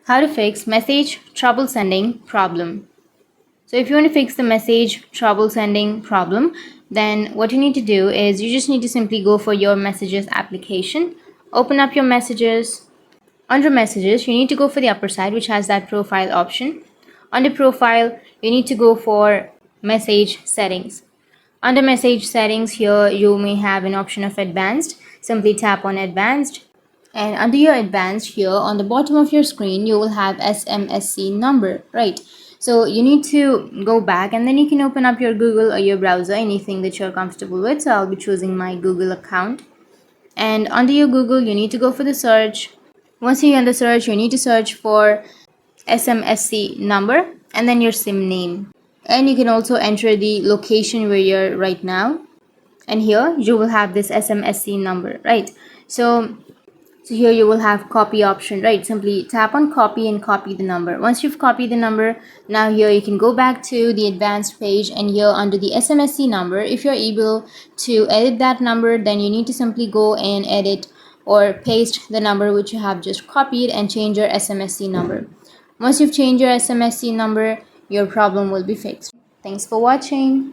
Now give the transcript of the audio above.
How to fix message trouble sending problem. So if you want to fix the message trouble sending problem, then what you need to do is you just need to simply go for your messages application, open up your messages. Under messages, you need to go for the upper side, which has that profile option. Under profile, you need to go for message settings. Under message settings, here you may have an option of advanced. Simply tap on advanced, and under your advanced, here on the bottom of your screen you will have SMSC number, right? So you need to go back, and then you can open up your Google or your browser, anything that you're comfortable with. So I'll be choosing my Google account, and under your Google you need to go for the search. Once you're in the search, you need to search for SMSC number and then your SIM name, and you can also enter the location where you're right now, and here you will have this SMSC number, right? So here you will have copy option, right? Simply tap on copy and copy the number. Once you've copied the number, now here you can go back to the advanced page, and here under the SMSC number, if you're able to edit that number, then you need to simply go and edit or paste the number which you have just copied and change your SMSC number. Once you've changed your SMSC number, your problem will be fixed. Thanks for watching.